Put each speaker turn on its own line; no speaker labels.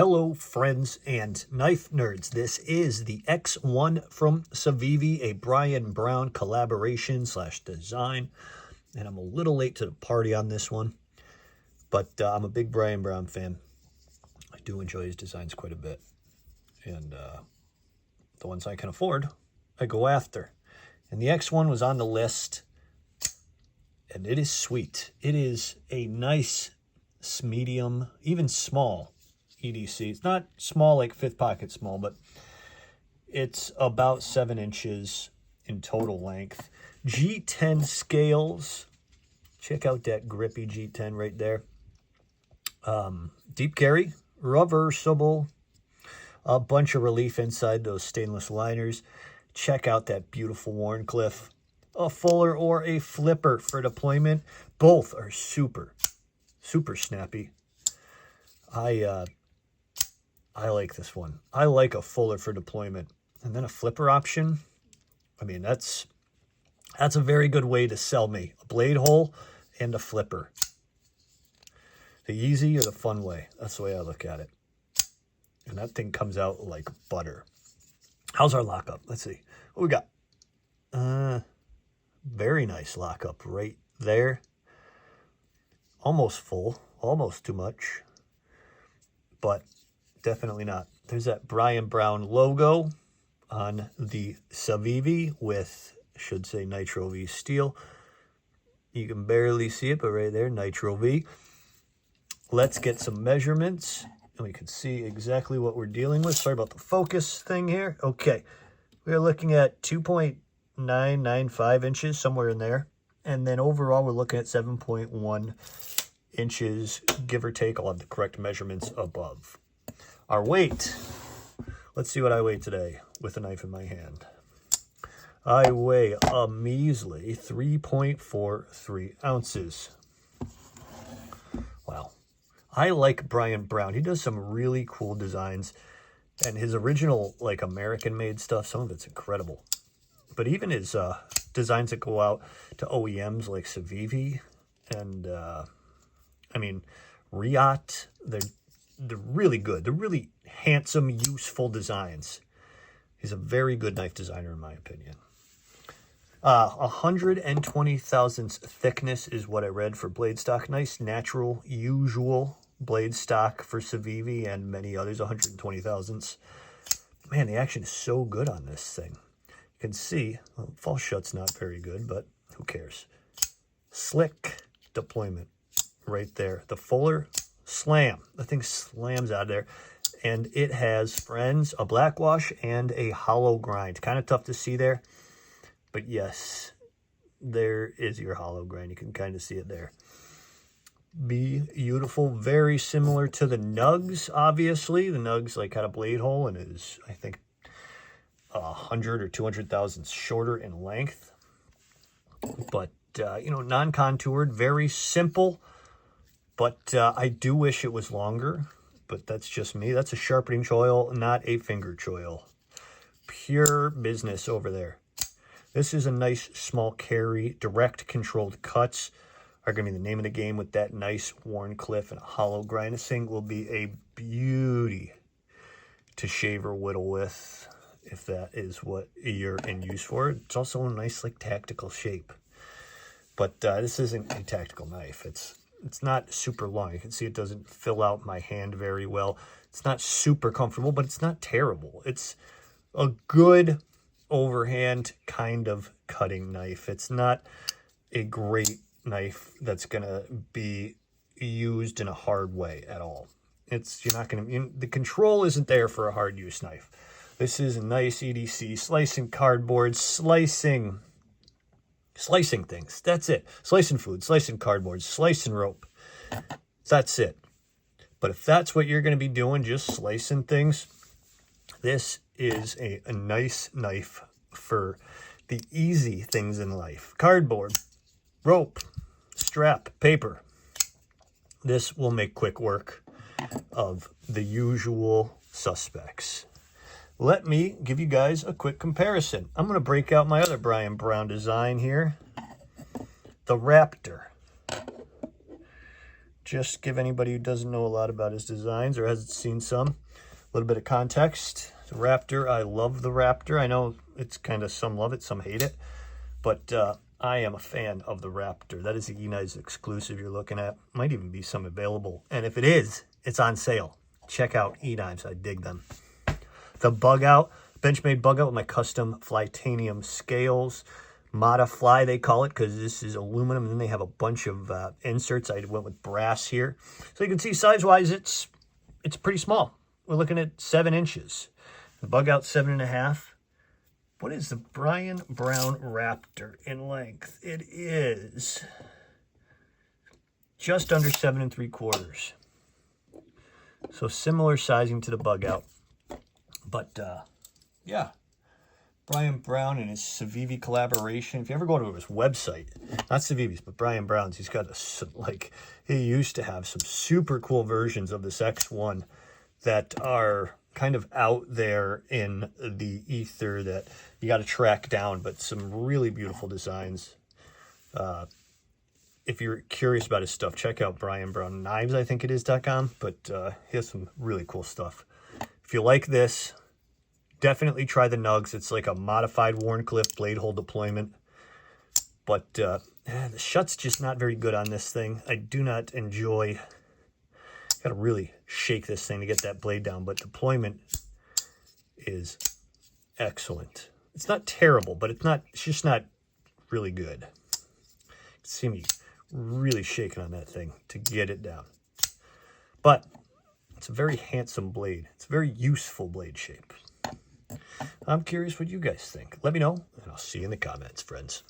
Hello, friends and knife nerds. This is the X1 from Civivi, a Brian Brown collaboration / design. And I'm a little late to the party on this one, but I'm a big Brian Brown fan. I do enjoy his designs quite a bit. And the ones I can afford, I go after. And the X1 was on the list, and it is sweet. It is a nice, medium, even small EDC. It's not small like fifth pocket small, but it's about 7 inches in total length. G10 scales. Check out that grippy G10 right there. Deep carry, reversible. A bunch of relief inside those stainless liners. Check out that beautiful Wharncliffe. A fuller or a flipper for deployment. Both are super snappy. I like this one. I like a fuller for deployment. And then a flipper option. I mean, that's a very good way to sell me. A blade hole and a flipper. The easy or the fun way. That's the way I look at it. And that thing comes out like butter. How's our lockup? Let's see. What we got? Very nice lockup right there. Almost full. Almost too much. But definitely not. There's that Brian Brown logo on the Civivi with, should say, Nitro V steel. You can barely see it, but right there, Nitro V. Let's get some measurements, and we can see exactly what we're dealing with. Sorry about the focus thing here. Okay, we're looking at 2.995 inches, somewhere in there. And then overall, we're looking at 7.1 inches, give or take. I'll have the correct measurements above. Our weight. Let's see what I weigh today with a knife in my hand. I weigh a measly 3.43 ounces. Wow. I like Brian Brown. He does some really cool designs. And his original, like, American-made stuff, some of it's incredible. But even his designs that go out to OEMs like Civivi and, I mean, Riot, they're really good. They're really handsome, useful designs. He's a very good knife designer, in my opinion. 120 thousandths thickness is what I read for blade stock. Nice, natural, usual blade stock for Civivi and many others, 120 thousandths. Man, the action is so good on this thing. You can see, well, false shut's not very good, but who cares? Slick deployment right there. The fuller, slam. The thing slams out of there. And it has, friends, a black wash and a hollow grind. Kind of tough to see there. But yes, there is your hollow grind. You can kind of see it there. Beautiful. Very similar to the Nugs, obviously. The Nugs like had a blade hole and is, I think, 100 or 200 thousandths shorter in length. But, non-contoured, very simple. But I do wish it was longer, but that's just me. That's a sharpening choil, not a finger choil. Pure business over there. This is a nice small carry. Direct controlled cuts are going to be the name of the game with that nice Wharncliffe and a hollow grind. This thing will be a beauty to shave or whittle with, if that is what you're in use for. It's also a nice, like, tactical shape. But this isn't a tactical knife. It's not super long. You can see it doesn't fill out my hand very well. It's not super comfortable, but it's not terrible. It's a good overhand kind of cutting knife. It's not a great knife that's going to be used in a hard way at all. You're not going to, the control isn't there for a hard use knife. This is a nice EDC, slicing cardboard, slicing things. That's it. Slicing food, slicing cardboard, slicing rope. That's it. But if that's what you're going to be doing, just slicing things, this is a nice knife for the easy things in life. Cardboard, rope, strap, paper. This will make quick work of the usual suspects. Let me give you guys a quick comparison. I'm going to break out my other Brian Brown design here. The Raptor. just give anybody who doesn't know a lot about his designs or hasn't seen some a little bit of context. The Raptor, I love the Raptor. I know it's kind of, some love it, some hate it, but I am a fan of the Raptor. That is the E-Knives exclusive you're looking at. Might even be some available. And if it is, it's on sale. Check out E-Knives. I dig them. The Bug Out, Benchmade Bug Out with my custom Flytanium scales. Mata Fly, they call it, because this is aluminum. And then they have a bunch of inserts. I went with brass here. So you can see size-wise, it's pretty small. We're looking at 7 inches. The Bug Out 7.5. What is the Brian Brown Raptor in length? It is just under 7 3/4. So similar sizing to the Bug Out. But yeah, Brian Brown and his Civivi collaboration. If you ever go to his website, not Civivi's, but Brian Brown's, he's got he used to have some super cool versions of this X1 that are kind of out there in the ether that you got to track down, but some really beautiful designs. If you're curious about his stuff, check out Brian Brown Knives, I think it is.com, but he has some really cool stuff. If you like this, definitely try the Nugs. It's like a modified Warncliffe blade hole deployment, but the shut's just not very good on this thing. I do not enjoy. Got to really shake this thing to get that blade down, but deployment is excellent. It's not terrible, but it's just not really good. See me really shaking on that thing to get it down. But it's a very handsome blade. It's a very useful blade shape. I'm curious what you guys think. Let me know, and I'll see you in the comments, friends.